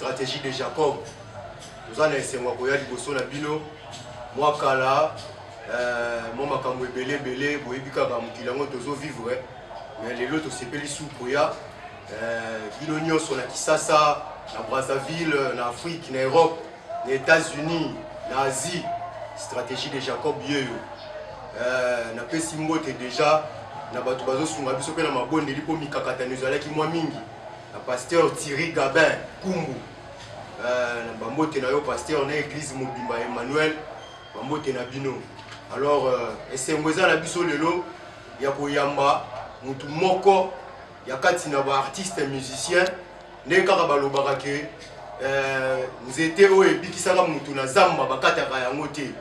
stratégie de Jacob. Nous en avons koya liboso na bino. Moi kala moi makambo ebele belé boyebika ka mukilango tozo vivre. Mais les autres sepeli sou koya bino nyonso na Kisasa, na Brazzaville, na Afrique, na Europe, na États-Unis, na Asie. Stratégie de Jacob yeyo. Na pesi mbote déjà na bato bazo sunga biso pe na mabonde lipo mikakata nezalaki mwa mingi. Na pasteur Thierry Gabin Kumbu. Na bambote na yo pasteur na église Mobimba Emmanuel bambote na bino. Alors esengweza na biso lelo ya koyamba mutu moko ya kati na ba artiste musicien ne kaka balobaka ke nzete oyo ebikisaka mutu na zamba bakataka yango te.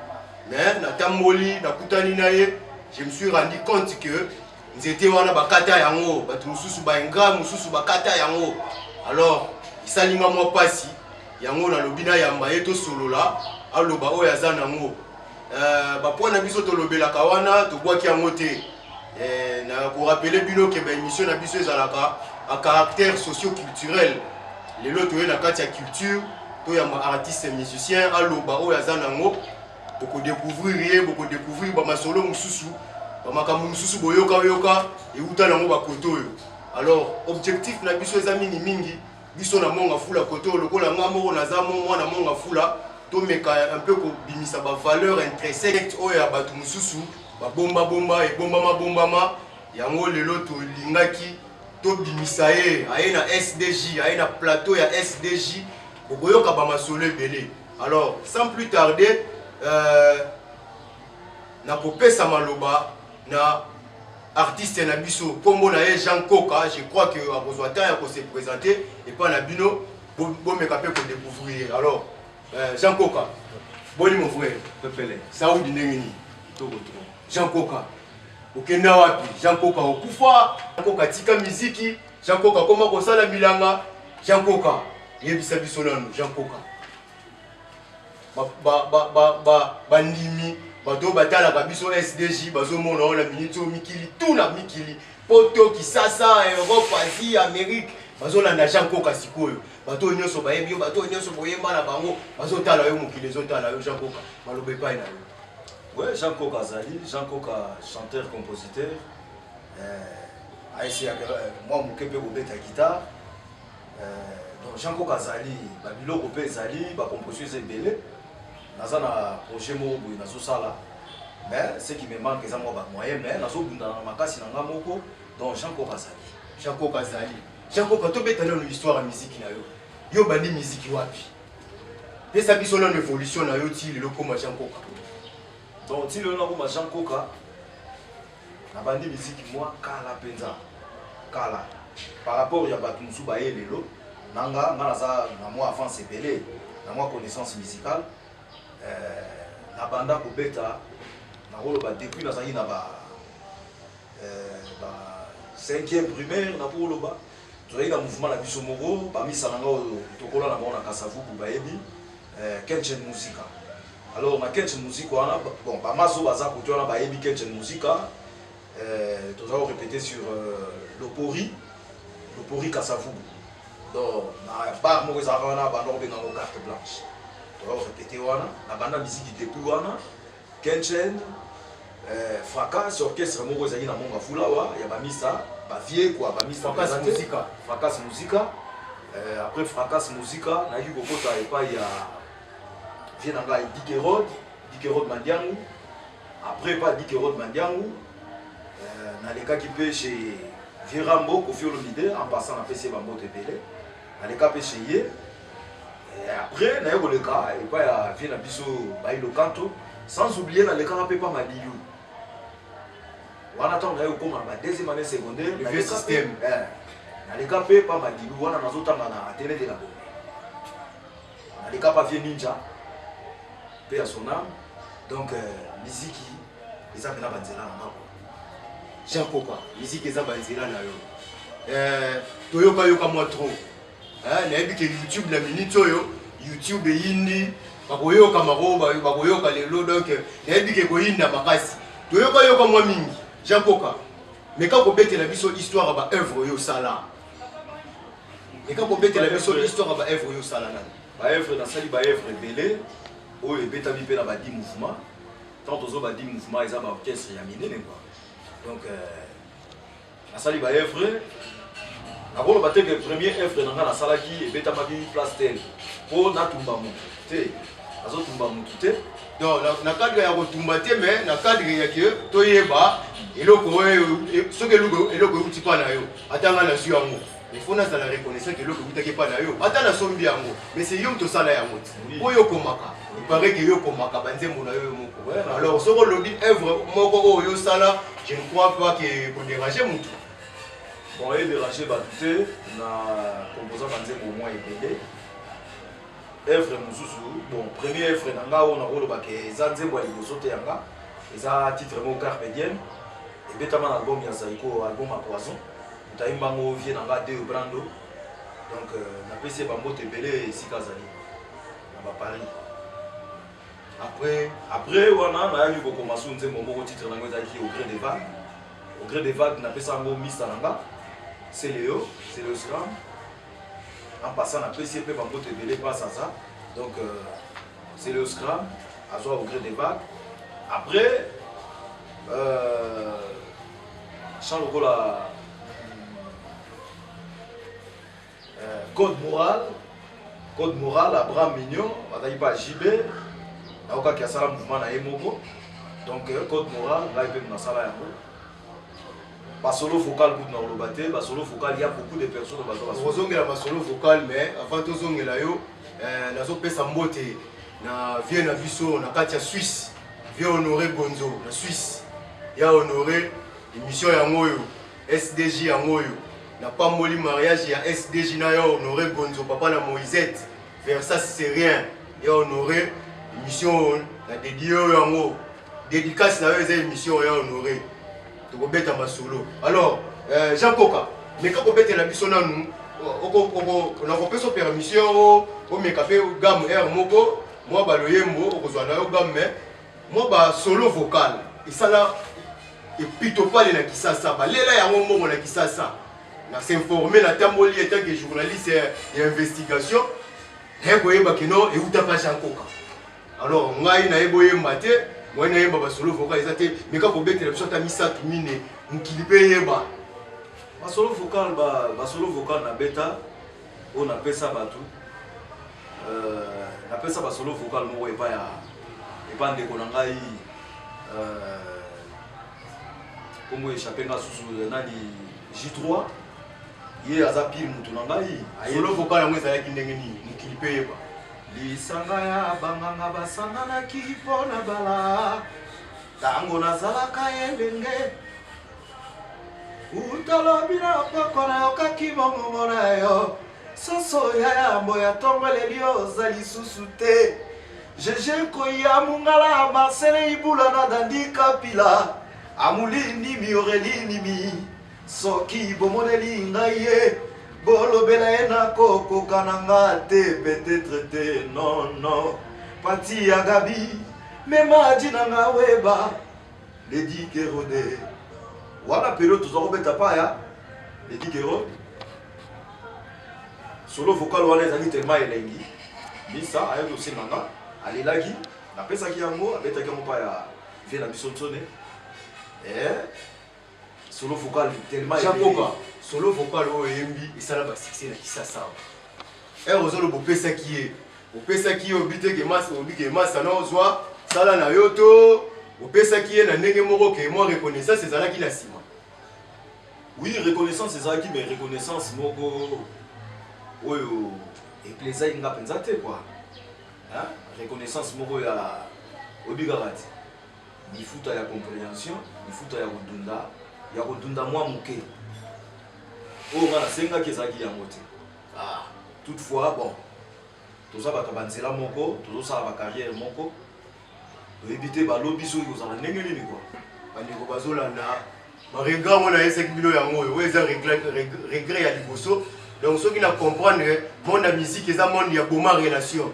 Mais natamboli nakutani na ye, je me suis rendu compte que nzete wana bakata yango batu mususu baenga mususu bakata yango. Alors isalinga mwa pasi yango na lobina yamba ye to solola aloba oyo aza nango. Bapona biso tolobelaka wana tobwaki yango te. Na ko rappeler bino ke ba émission na biso ezalaka à caractère socio-culturel. Lelo toye na kati ya culture to ya artiste musicien aloba oyo aza nango. Beaucoup découvrir ba masolo mususu ba makambo mususu boyoka yoka et uta nango ba koto yo. Alors objectif na biso eza mingi biso na monga fula koto lokola ngamo na za mwana monga fula to meka un peu ko bimisa ba valeur intrinsèque oyo ya batu mususu ba bomba et bomba ma yango lelo to lingaki to bimisa ye aye na SDJ aye na plateau ya SDJ boyoka ba masolo ebele. Alors sans plus tarder na kopesa maloba na artiste na biso kombo na ye Jean Koka. Je crois que a besoin de temps pour se présenter et pas na bino bon me capé pour découvrir. Alors Jean Koka boni mon frère pepele Saoudi ndengeni togo Jean Koka okenda wapi? Jean Koka okufa? Jean Koka tika muziki? Jean Koka koma kosala bilanga? Jean Koka yebisa biso nanu Jean Koka bandimi bato batalaka biso SDJ bazomona na minute mikili tout na mikili poto Kisasa Europe Asie Amérique bazolanda Jean Koka sikoyo bato nyonso bayebi yo bato nyonso boyemba na bango bazotala yo mokili ezotala yo Jean Koka malobe pa na yo. Ouais, Jean Koka Zali, Jean Koka chanteur compositeur moi mokepe kobeta guitare donc Jean Koka Zali babiloko pe Zali ba compositeur ebele. Naza na projet mo boy nazo sala mais ce qui me manque c'est moi ba moyen mais nazo bunda na makasi na ngamoko donc Jean Koka Zali. Jean Koka Zali. Jean Koka to beta na histoire ya musique na yo. Yo bandi musique wapi? Pesa biso na évolution na yo ti le koma Jean Koka. Donc ti le na koma Jean Koka na bandi musique moi kala penza. Kala par rapport ya batu musu ba yelelo nanga naza na moi avance belé na moi connaissance musicale. Na banda kobeta na koloba depuis nazali na ba 5e primaire na koloba tozali na mouvement na biso moko bamisala nga tokola na bona Kasavubu bayebi Kenchen Musika. Alors na Kenchen Musika wana bon bamaso baza koto wana bayebi Kenchen Musika tozali répéter sur l'opori Kasavubu. Donc na bar moko ezalaka wana bando benga ngo carte blanche. Répéter wana na banda musique depuis wana Kenchen Fracas orchestre moko ezali na monga fula wa ya bamisa ba vie quoi bamisa Fracas musica après Fracas musica na yuko kota epa ya vie na ngai Dikerod Mandiangu après pas Dikerod Mandiangu na leka qui peut chez Virambo Kofi Olomide en passant na PC Bambo Tepele na leka pe chez ye. Après, na yoko le cas, et pas ya vient na biso bailo canto, sans oublier na le cas pas Madiou. Wana tant na yoko comme ma deuxième année secondaire, le vieux système. Na le cas pas Madiou, wana nazo tanga na télé de la bonne. Na le cas pas vieux ninja, paix à son âme. Donc musique, ils avaient la banzela na ngako. Jean Koka, musique eza banzela na yo. Toyoka yoka moi trop. Nayebi ke YouTube la minute oyo YouTube yindi bakoyoka maroba bakoyoka lelo donc nayebi ke koyinda makasi toyoka yoka mwa mingi Jean Koka mais quand ko betela biso histoire ba œuvre yo sala Et quand vous mettez la mission l'histoire à œuvre yo salana. Ba œuvre na sali ba œuvre belé o e beta bi pe na ba 10 mouvements. Tant aux autres 10 mouvements ils ont orchestre ya minene quoi. Donc na sali ba œuvre D'abord, le premier œuvre dans la salle qui est bêta maki place tel pour na tumba mu. Té, azo tumba mu kité. Donc na cadre ya kotumba te mais na cadre ya que toyeba eloko ce que eloko uti pa na yo. Atanga na su yango. Il faut na la reconnaissance que eloko utaki pa na yo. Ata na sombi yango. Mais c'est yo to sala yango. Oyo komaka. Il paraît que yo komaka banzembo na yo moko. Alors ce que lobby œuvre moko oyo sala, je ne crois pas que pour déranger mutu. Bon, il déranger Batouté, na composant banzembo au moins ébélé. Œuvre Moussousou, bon, premier œuvre nanga on a rôle baké zanzembo ali bosote yanga. Eza titre mo Carpe Diem. Et bêtement album ya Zaiko, album à poison. Taimba ngo vie nanga de Brando. Donc na PC bambote ébélé ici Kazali. Na ba Paris. Après wana na yali boko masu nzembo moko titre nango ezaki au gré des vagues. Au gré des vagues na pesa ngo Mr Nanga. C'est Léo Scram. En passant à PCP bambote ébélé passe à ça. Donc c'est Léo Scram à soi au gré des vagues. Après Charles Gola Code moral Abraham Mignon, Madaï pas JB, Naoka qui a ça mouvement na Emoko. Donc code moral, là il peut me sala yango. Pas solo vocal pour nous le battre, solo vocal il y a beaucoup de personnes dans le bateau. Vous avez la solo vocal mais avant tout ça ngela yo, nazo pesa mbote na vie na biso na Katia Suisse, vie honorer Gonzo na Suisse. Ya honorer émission yango yo, SDJ yango yo. Na pas moli mariage ya SDJ na yo honorer Gonzo papa na Moisette. Vers ça c'est rien. Ya honorer émission na dédié yango. Dédicace na yo eza émission ya honorer. Tokobeta masolo. Alors Jean Koka, mais quand on bête la mission na nous, on a fait son permission au mekape gamme R moko, moi ba loyembo okozwa na yo gamme moi ba solo vocal. Et ça là et plutôt pas na kisasa ba lela ya moko na kisasa. Na s'informer na tamboli étant que journaliste et investigation et koyeba kino et uta pa Jean Koka. Alors ngai na eboye mate moi na yeba ba solo vocal ezate mais quand on bête la mission ta misa mine mukilipe yeba ba solo vocal na beta on appelle ça batu na pesa ba solo vocal mo epa ya epa ndeko na ngai kombo échappé nga susu nani J3 ye aza pile mutu na ngai solo vocal yango ezalaki ndenge nini mukilipe yeba lisanga ya banganga basanganaki mpona bala tango nazalaka elenge utalobi na poko nayokaki mongongo na yo soso ya yambo ya tongoleli oza lisusu te jeje koya mungala marcele ibula na dandi kapila amulindimi orelinimi soki bomoneli ngai ye bolobela ye nakokoka na nga te peut-être te non pati ya gabi memaji na nga weba Lady Kerode wana période tozwa kobeta pa ya Lady Kerode solo vocal wana ezali tellement elengi misa aye kosenga nga alelaki napesaki yango abetaki yango pa ya vie na biso nsone solo vocal tellement Japoka solo vocal o yembi esala ba succès na kisasa ozolo bopesaki ye opesaki ye obite ke masa obike masa na ozwa sala na yo to opesaki ye na ndenge moko ke mo reconnaissance ezalaki na sima. Oui, reconnaissance ezalaki mais reconnaissance moko oyo epleza inga penza te quoi. Hein? Reconnaissance moko ya obigakati. Lifuta ya compréhension, lifuta ya kodunda mwa muke. Oh ngana senga kezaki yango te. Toutefois bon. Toza ba kabanzela moko, tozo sala ba carrière moko. Éviter ba lobby so yozala ndenge nini quoi. Bandeko bazolanda ba regret mona eseki bino yango oyo eza regret ya liboso. Donc ceux qui na comprendre monde ya musique eza monde ya boma relation.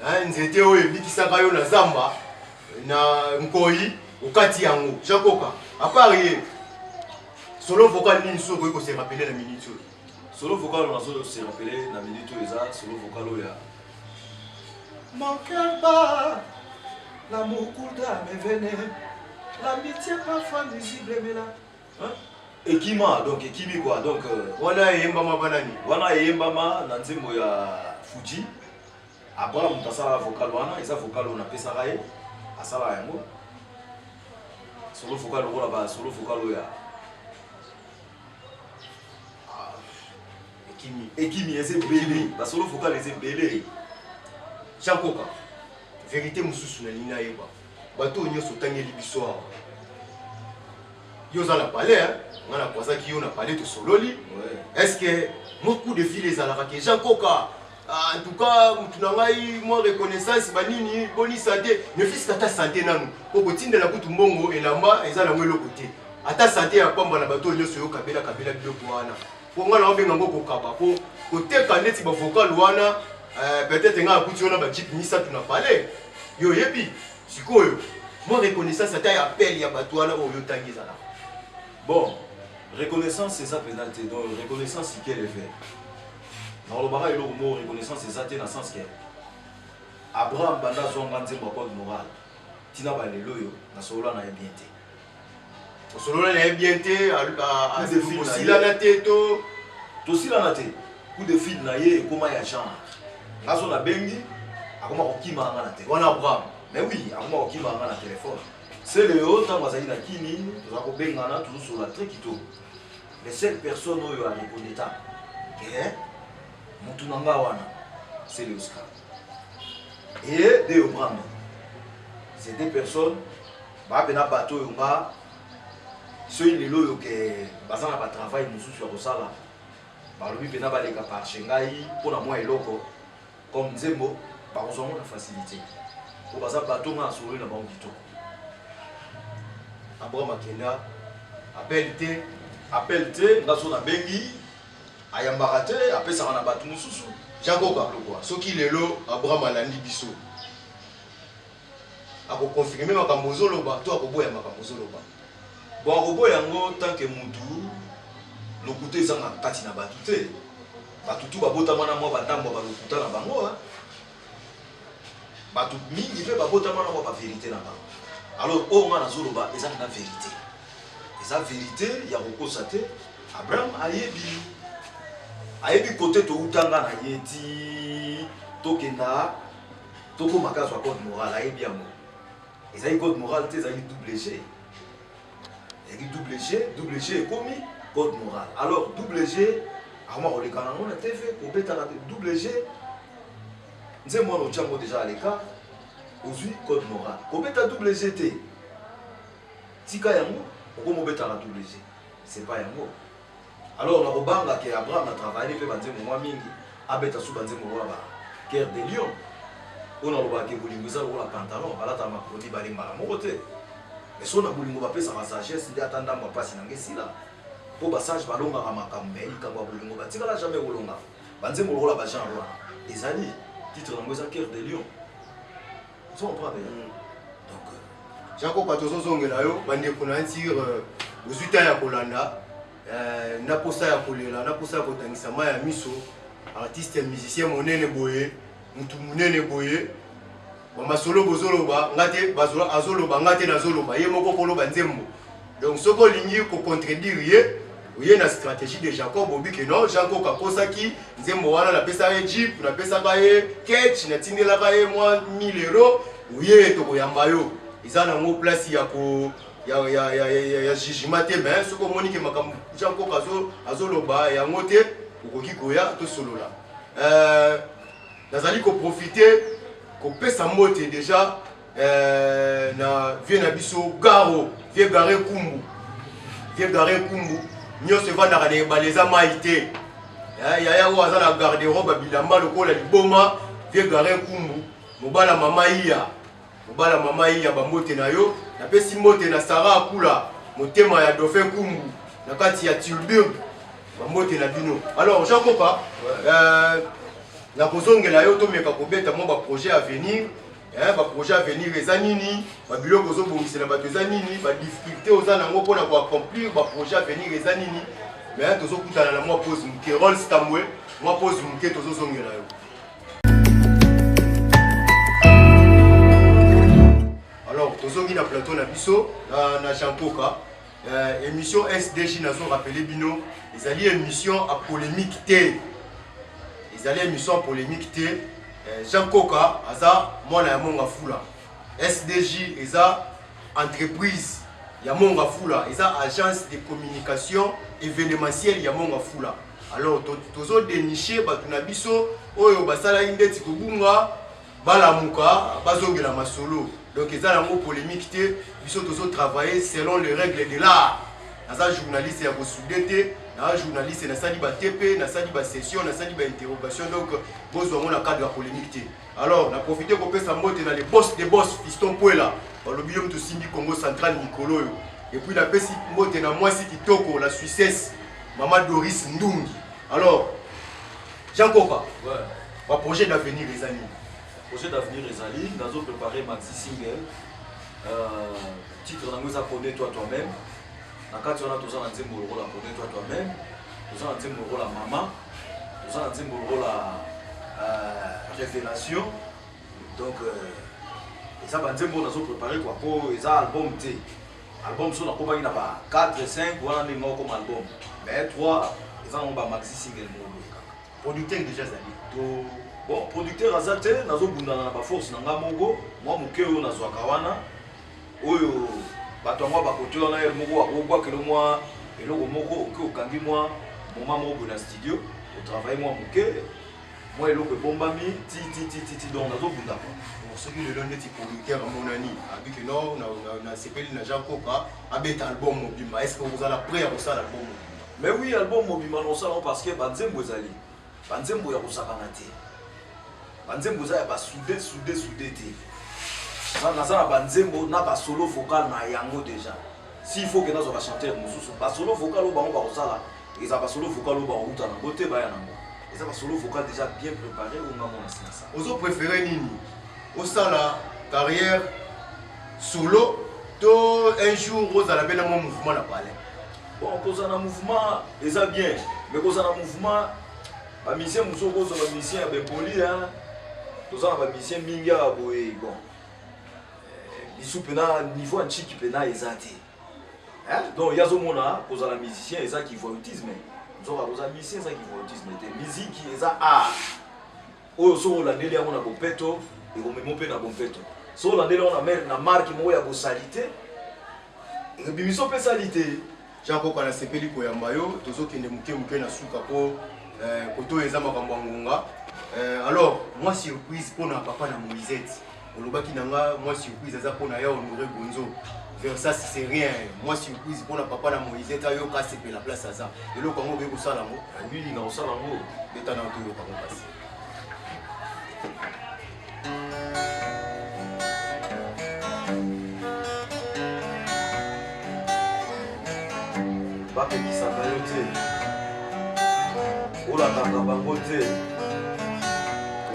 Hein nzete oyo ebikisaka yo na zamba na nkoyi okati yango. Jakoka. À part solo vocal nini so ko se rappeler la minute. Solo vocal, on a se rappelé, la minute où ils solo vocal où il y a. Mon cœur bat, l'amour coule dans mes veines, l'amitié parfois nuisible, mais là. Hein? Ekima, donc Ekimi quoi, donc. Wana Yembama Banani. Wana Yembama, Nanzimbo ya Fuji. Abraham, Tassala vocal, Wana, et ça vocal, on a fait ça, à Sala Yango. Solo vocal, on a solo vocal où il y a. Ekimi, c'est belé. La solo vocal, c'est belé. Jean Koka, vérité mususu na lina yeba. Bato nyoso tangeli biso awa. Yo za na palais hein, ngana kwaza ki yo na palais to sololi. Est-ce que mon coup de fil les alaka ke Jean Koka en tout cas mutunangai moi reconnaissance banini boni santé ne fils kata santé nanu ko botinda la kutu mbongo elamba ezala ngwelo côté. Ata santé ya pamba na bato nyoso yo kabela biloko wana. Po ngana obenga ngoko kaba po koteka neti ba vocal wana. Peut-être nga akuti ona ba chip nisa tuna parler yo yebi sikoyo moi reconnaissance ata ya appel ya batwana o yo tangiza là. Bon, reconnaissance c'est ça pénalité donc reconnaissance c'est quel effet. Dans le barrage le mot reconnaissance c'est ça dans le sens que Abraham banda zonga nzembo code moral tina ba lelo yo na solo na bien té. Solo na bien té à de fil sila na té to sila na té coup de fil na ye comment ya genre. Nazo na bengi akoma kokima nga na téléphone. Wana Abraham. Mais oui, akoma kokima nga na téléphone. C'est le haut tant bazali na kini, toza ko benga na toujours sur la trekito. Les seules personnes oyo a reconnaître que mutu nanga wana c'est le Oscar. Et de Abraham. C'est des personnes ba pena bato yo nga ceux lelo yo ke bazana ba travail mususu ya kosala. Ba lobi pena ba leka par chengai pona moi eloko. Comme Nzembo, par exemple, la facilité. Pour passer bateau, on a sauvé la banque du tout. Abraham Akena, appel T, on a son bengi, ayambarate, après ça on a battu Moussou. Jean Koka, ce qui est là, Abraham Alandi Bisso. A confirmer ma camozo loba, toi à boya ma camozo loba. Bon, Robo Yango, tant que Moutou, le côté ça n'a pas tina batute. Batutu babota mana mo batambo balokuta na bango hein. Batu mingi pe babota mana mo ba vérité na bango. Alors o nga na zoloba eza na vérité. Eza vérité ya kokosate Abraham ayebi côté to utanga na yeti tokenda toko makazo ya code moral ayebi yango. Eza code moral te eza double G. Eza double G ekomi code moral. Alors double G Arma on les canons on a TV pour bêta la double G. Nous moi nous tient déjà à l'écart. Aujourd'hui code moral. Pour bêta double GT. Tika yango, on peut bêta la double G. C'est pas yango. Alors on a rebanga que Abraham a travaillé pe banze moi mingi. Abeta sous banze moi ba. Cœur de lion. On a rebanga que bolingo ça la pantalon. Bala ta makrodi bali mala mokote. Mais si on a bolingo ba pe sa sagesse ndi atanda mba pasi nangesi là. Pour passage balonga makambe ikangwa bolingo batikala jamais bolonga banze molola ba genre wana ezali titre nango eza cœur de lion so on prend donc Jean Koka tozo zongela yo bande kuna ntire ozuta ya kolanda na posa ya kolela na posa ya kotangisa ma ya miso artiste musicien monene boye mutu munene boye ba solo bozoloba ngate bazola azoloba ngate na zoloba ye moko koloba nzembo donc soko lingi ko contredire ye oui, la stratégie de Jacob obi que non Jean Koka posaki nzembo wana na pesa ye jeep na pesa ka ye catch na tindela ka ye moi 1000 euros oui to koyamba yo izana mo place ya ko ya jugement te mais ce ko moni ke makam Jean Koka azoloba ya ngote okoki koya to solola nazali ko profiter ko pesa mote déjà na vie na biso garo vie garé kumbu nyose vandaka na baleza maite ya waza na garde-robe bilamba lokola liboma vie garé kumbu mobala mama iya bambote na yo na pesi mbote na Sara akula motema ya dauphin kumbu na kati ya Tilburg bambote na bino. Alors Jean Koka na kozongela yo to meka kobeta mo ba projet à venir ba projet à venir eza nini ba biloko zo bongisela bato eza nini ba difficulté oza nango pona ko accomplir ba projet à venir eza nini mais tozokutana na mwa pose moke Rolls Tambwe mwa pose moke tozozongela yo. Alors tozongi na plateau na biso na Jean-Koka émission SDJ nazo rappeler bino ezali émission à polémique T. Ezali émission polémique T. Jean-Koka aza mwana ya monga fula. SDJ eza entreprise ya monga fula, eza agence de communication événementielle ya monga fula. Alors tozo dénicher batu na biso oyo basala indeti kubunga balamuka bazongela masolo. Donc eza nango polémique te, biso tozo travailler selon les règles de l'art. Naza journaliste ya kosudete, na journaliste na sali ba TP, na sali ba session, na sali ba interrogation, donc bozo mon cadre ya polémique te. Alors na profiter ko pesa mbote na les boss des boss Fiston Puela, le biome to Simbi Congo Central Nicolo. Et puis la pesi mbote na mwasi kitoko la Suissesse Maman Doris Ndungi. Alors Jean-Koka, ouais. Projet d'avenir les amis. Projet d'avenir ezali, nous avons préparé maxi single. Titre nous a connais-toi toi-même. Na kati wana toza na nzembo lokola connais-toi toi-même. Toza na nzembo lokola maman. Toza na nzembo lokola révélation. Donc ça va nzembo nous avons préparé quoi pour les album T. Album sur la compagnie na ba 4 5 voilà les mots comme album. Mais 3 ils ont ba maxi single mo. Producteur déjà zali. Bon, producteur azate, nazo bundana na ba force na ngamogo, moi mukeo na zwaka wana. Oyo bato ngwa ba kotola na moko akogwa kelo moi eloko moko oke okangi moi moma moko na studio, au travail moi muke. Moi eloko bombami ti donc nazo bunda quoi. Pour ceux qui le donnent des producteurs à mon ami, avec que non na sepeli na Jean-Koka, abet album mobima. Est-ce que vous allez prêt à ça l'album? Mais oui, album mobima non ça parce que banzembo ezali. Banzembo ya kusakana te. Banzembo za ba soudé te. Na banzembo na ba solo vocal na yango déjà. S'il faut que nous va chanter mususu, ba solo vocal o bango ba kosala, ils ba solo vocal o ba uta na bote ba ya nango. Ils ba solo vocal déjà bien préparé ou ngamo na ça. Ozo préféré nini? Au sala carrière solo to un jour vous allez bien mon mouvement la parler. Bon, cause un mouvement, ils a bien, mais cause un mouvement ba mission muso cause ba mission ya bepoli hein. Tous en ba mission minga boye bon. Bisu pena niveau un chiki pena ezate. Hein? Donc yazo mona cause la musicien eza qui voit autisme. Nous avons cause musicien eza qui voit autisme te musique eza art. Oyo so la ndeli yango na bompeto et ko memo pe na bompeto. So la ndeli on a mer na marque mo ya bosalité. Et bimiso pe salité. Jean-Koka na sepeli ko yamba yo tozokende muke na suka po koto eza makambo ngunga. Alors moi surprise pour na papa na Moisette. Olobaki nanga moi surprise eza pour na ya honoré Gonzo. Vers ça c'est rien. Moi surprise pour na papa na Moisette ayo ka sepe la place aza. Et le Congo be ko sala ngo. Oui, na o sala ngo. Beta na to yo ka passe. Bakebisaka yo te olakaka bango te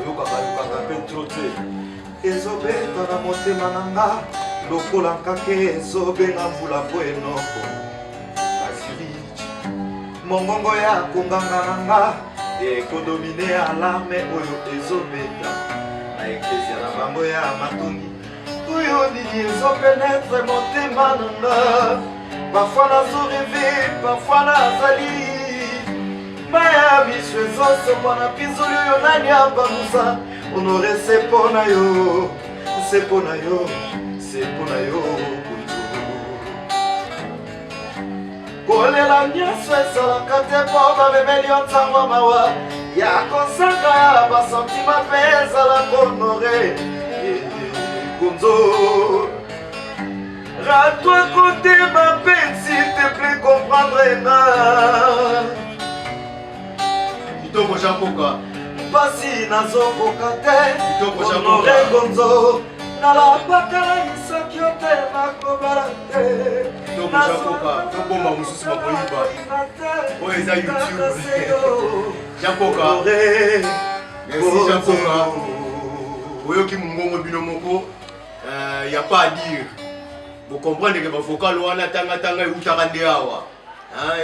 oyokaka mpe tro te ezobeta na motema na nga lokola nkake ezobenga mvula po enoko basirich mongongo ya konganga na nga ekodomine alarme oyo ezobeta na eklesia na bango ya matongi oyo nini ezopenetre motema na nga. Parfois nazo rêvé, parfois nazali Maya biso ezoso mwana pizoli oyo nani abamusa Honore sepo na yo, sepo na yo, sepo na yo kolela nyonso ezalaka te mpo bamemeli yo ntango mawa ya kosaka ya basentima mpe ezalaka honore Gonzo. Rends-toi côté ma peine, s'il te plaît, comprendre Kitoko Jean-Koka. Pasi nazokoka te, honore Gonzo. Nalapaka isaki yote nakobala te. Kitoko Jean-Koka, tobomba mususu makoyiba. Oyo eza YouTube. Jean-Koka. Merci Jean-Koka. Oyoki mungongo bino moko, y a pas à dire. Vous comprenez que le vocal wana tanga utaka nde awa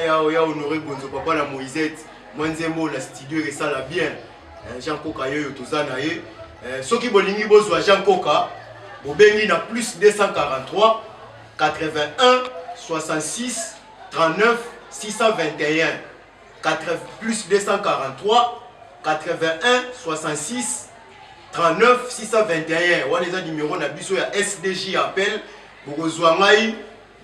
ya honoré Gonzo papa na Moisette Mwanzemo la studio et ça la bien Jean Koka yo toza na ye soki bolingi bozwa Jean Koka bobengi na plus 243 81 66 39 621 plus 243 81 66 39 621 wana eza numéro na biso ya SDJ appel bokozwa ngai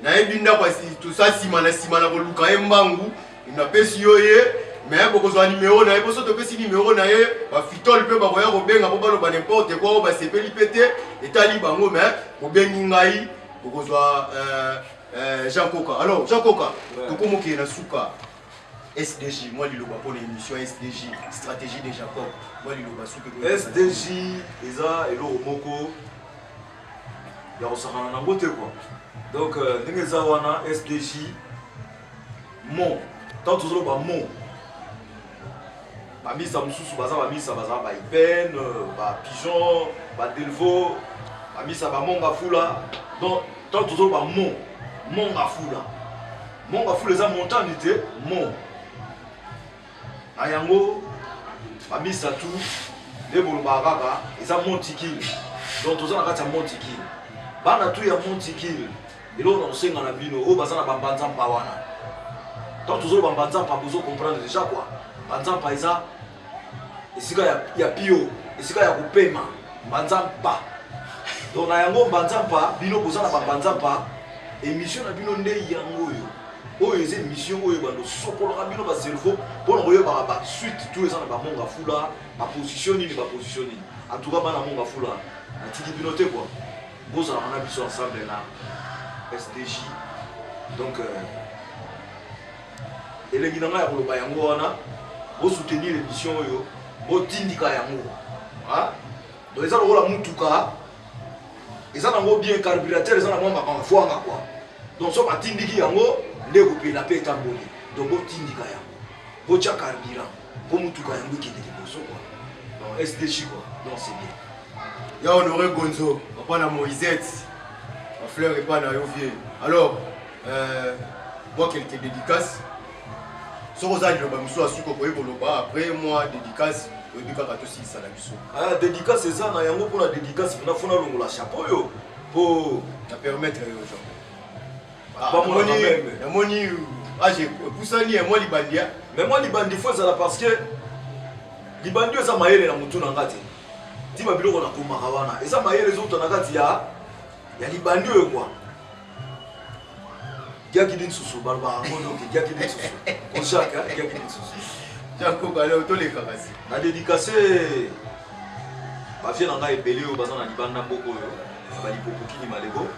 na ebinda kwa tout ça simana koluka ye mbangu napesi yo ye mais bokozwa numéro na ye boso topesi numéro na ye bafitole mpe bakoya kobenga po baloba n'importe quoi basepeli pete etali bango mais bobengi ngai bokozwa Jean Koka. Alors Jean Koka tokomokeye na suka SDJ, moi je pour l'émission SDJ, stratégie de Jacob. Moi je SDJ, Eza et Moko, il y a aussi un côté quoi. Donc, Nengezawana, SDJ, Mon, tant que toujours Mon. Bami Samsou, Baza, Bami Sabaza, Baïpen, Pigeon, Delvo, Bami Sabamonga Fula. Donc, tant que toujours Mon, Monga Fula. Monga Fula, les montagnité, Mon. Ayango, Bamisa tout, les Bolbaraga, ils ont Montikil. Donc, tous on a un Montikil. Bana tout ya Montikil. Et là, on sait dans la bino, oh, Bazana Bambanzam Pawana. Donc, tous on Bambanzam pas besoin de comprendre déjà quoi. Banzam Paisa, et si il y a Pio, et si il y a Pema, Banzam pas. Donc, Ayango Banzam pas, bino Bozana Bambanzam pas, émission na bino ne Yango yo. Oh, ils ont une mission où ils ont pour le rabino bas cerveau pour le ba suite tous les ans ba monga fula ba positionner ba positionner en tout cas ba na monga fula na tiki binoté quoi boza on a biso ensemble là SDJ donc et les guinanga ya koloba yango wana bo soutenir l'émission yo bo tindika yango hein donc ils ont la mutuka ils ont bien carburateur ils ont la monga fwanga quoi donc so ba tindiki yango ndeko pe la paix tamboli donc bo tindika ya bo cha carburant bo mutuka yango kende liboso quoi donc SDJ quoi donc c'est bien ya honoré Gonzo papa na Moisette ma fleur et pas na yo vieux alors moi quelques dédicaces so rosa le ba muso asuko ko eboloba après moi dédicace obika ka to sisa la biso dédicace c'est ça na yango pour la dédicace na fona longola chapeau yo pour ta permettre yo gens Moni, j'ai poussé moi Libandia. Mais moi Libandi faut ça parce que Libandi ça maïle na mutu na ngati. Ti ba biloko na komakawana. Et ça maïle les autres na ngati ya Libandi quoi. Kia ki din susu barba ngono ki kia ki din susu. On chaka kia ki din susu. Jako gale to les kakasi. Na dédicacé ba fie na ngai belé o bazana Libanda mboko yo. Ba lipopoki ni malego.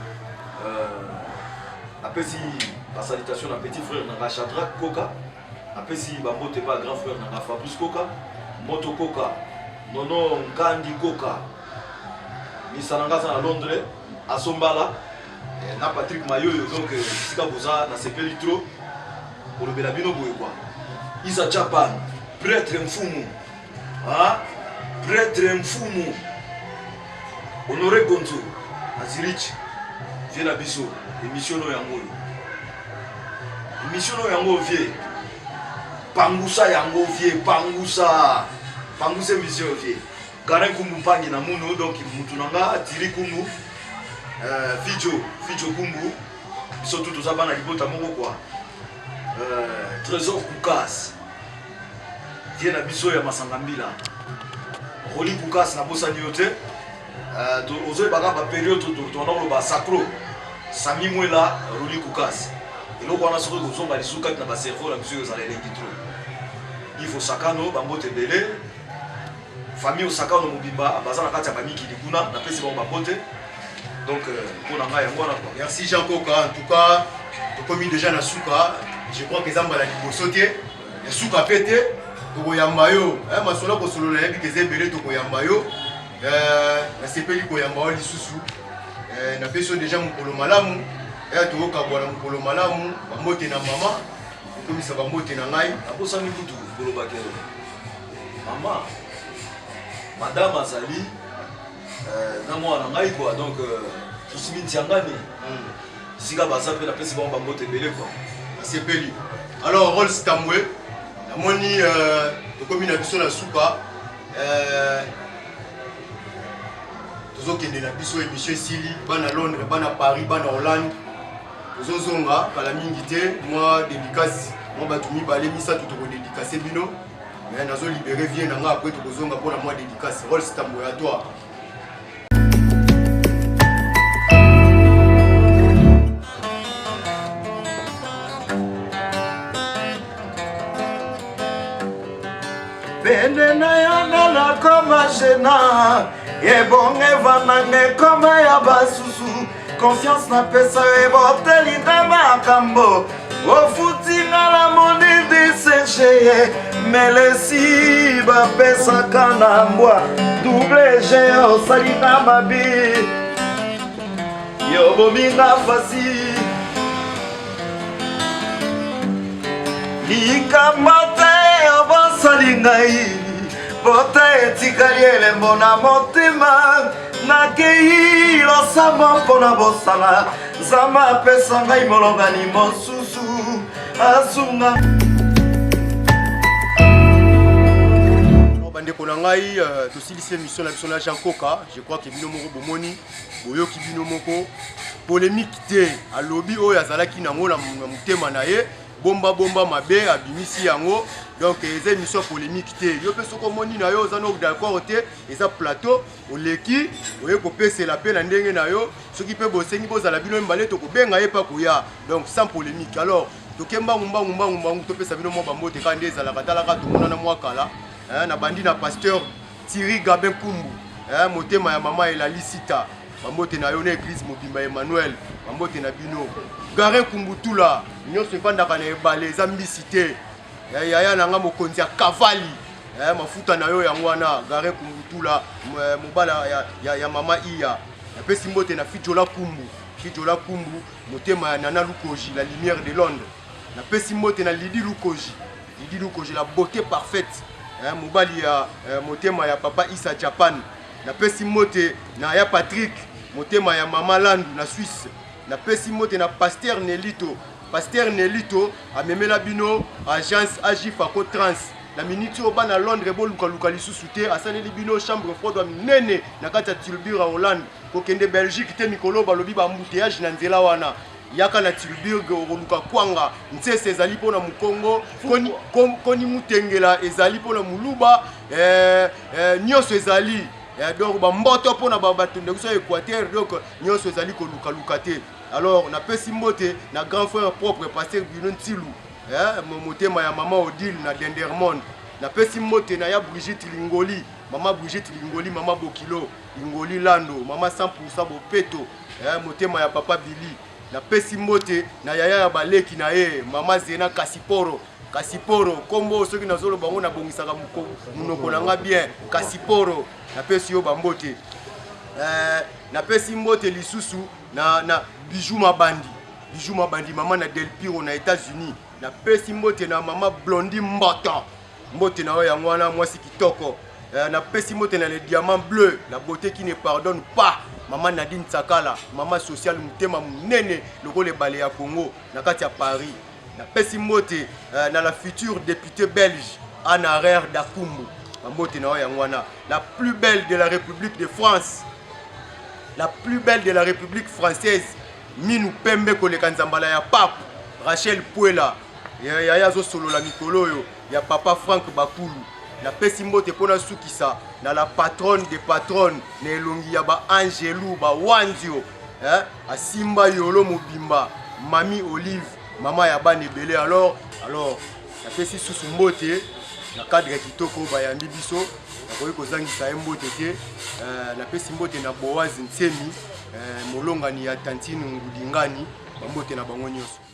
Après si la salutation à petit frère Nanga Shadrach Koka, après si Bambote pas grand frère Nanga Fabrice Koka, Moto Koka, Nono Nkandi Koka, Nisananga à Londres, à Sombala, na Patrick Mayo, donc Sika Boza, na Sepe Litro, pour le Belabino Boekwa, Isa Japan, prêtre Mfumu, prêtre Mfumu, Honoré Gonzo, Azirich, Viena Bisso. Émission yango vie pangusa yango vie pangusa émission vie garin kumbu pangi na muno donc mutu nanga tiri kumbu fijo kumbu biso tout ça bana libota moko quoi trésor kukas vie na biso ya masangambila roli kukas na bosa nyote ozo baka ba période to na ba sacro Sami Mwela, Ruli Koukas. Et donc on a surtout que les sous na ba cerveau la monsieur za lengi trop. Il faut sakano bambo tebele. Famille au sakano mobimba bazana kati ya bamiki likuna na pesi ba babote. Donc pour nanga yango na quoi. Merci Jean Koka en tout cas commis déjà na suka. Je crois que zamba la libosoté. Ya suka pété to yamba yo. Masola ko solo na yebi ke zebele to ko yamba yo. Na sepeli ko yamba oli susu. Na peso déjà mukolo malamu ya to kabwana mukolo malamu bamote na mama komisa bamote na ngai akosa mi kutu mukolo bakelo mama madame azali na mwana ngai quoi donc tout simi tiangani sika baza pe na pesi ba bamote belé quoi sepeli Alors Rolls Tambwe, namoni tokomi na biso na suka tozokende na biso émission esili bana Londres, bana Paris, bana Hollande. Tozozonga kala mingi te, moi dédicace, moi bato mibale misato tokodédicace bino. Mais nazo libéré vient nanga après tokozonga pour la moi dédicace. Rolls Tambwe à toi. Benena yana koma jena Yebonge vanange koma ya basusu Confiance na pesa eboteli na makambo Ofutinga la moni disecheye Melesi ba pesa kanambwa Double G osalina mabi Yobominga fasi Likamate obosalingai Bota etikali elembo na motema Nakei losama mpona bosala Zama pesa ngai molongani mosusu Azunga Bandeko na ngai tosilisi émission na biso na Jean Koka. Je crois que bino moko bomoni boyoki bino moko polémique te alobi oyo azalaki nango na motema na ye bomba mabe abimisi yango. Donc eza émission polémique te yo pe soko moni na yo ozana d'accord te eza plateau oleki oye kopesela pe na ndenge na yo soki pe bosengi bozala bino mbale to kobenga ye pa koya. Donc sans polémique. Alors tokemba ngumba to pesa bino mo bambote ka ndeza la katalaka to mona na mwakala na bandi na pasteur Thierry Gabin Kumbu motema ya mama Elalisita bambote na yo na église mobimba Emmanuel bambote na bino Garin Kumbu tula nyonso efandaka na ebale eza mbisi te yaya nanga mokonzi ya kavali mafuta na yo yango wana Garin Kumbu tula mobala ya mama Iya napesi mbote na Fijola Kumbu motema ya Nana Lukoji la lumière de Londres napesi mbote na Lidi Lukoji la beauté parfaite mobali ya motema ya papa Isa Japan napesi mbote na ya Patrick motema ya mama Landu na Suisse napesi mbote na Pasteur Nelito amemela bino agence Agifako Trans na minute oba na Londres boluka lisusu te asaleli bino chambre froide minene na kati ya Tilburg Hollande kokende Belgique te mikolo balobi ba embouteillage na nzela wana yaka na Tilburg oluka kwanga nsese ezali pona mukongo koni mutengela ezali pona muluba nyonso ezali donc ba mboto pona bato ndeso Équateur donc nyonso ezali koluka te. Alors na pesi mbote na grand frère propre pasteur Bino Ntilu motema ya mama Odile na Dendermonde na pesi mbote na ya Brigitte Lingoli mama Bokilo Lingoli Lando mama 100% Bopeto motema ya papa Billy na pesi mbote na yaya ya baleki na ye mama Zena Kasiporo kombo soki nazolo bango na bongisaka munoko nanga bien Kasiporo na pesi yo bambote na pesi mbote lisusu na Bijou Mabandi mama na Del Piro na États-Unis na pesi mbote na mama Blondie mbote na oya ngwana mwasi kitoko na pesi mbote na le diamant bleu la beauté qui ne pardonne pas mama Nadine Tsakala mama social mutema munene lokole bale ya Congo na kati ya Paris na pesi mbote na la future députée belge Anna Arer Dakumbu mbote na oya ngwana la plus belle de la République de France, la plus belle de la République française Minou Pembe koleka nzambala ya Pape Rachel Puela ya zo solo la mikolo yo ya papa Frank Bakulu na pesi mbote pona sukisa na la patronne des patronnes na elongi ya ba Angelou ba Wanzio asimba yolo mobimba mami Olive mama ya bane belé. Alors na pesi susu mbote na cadre kitoko ba yambi biso nakoyi kozangisa mbote te na pesi mbote na Boaz Nsemi molongani ya Tantine Ngudingani bambote na bango nyonso.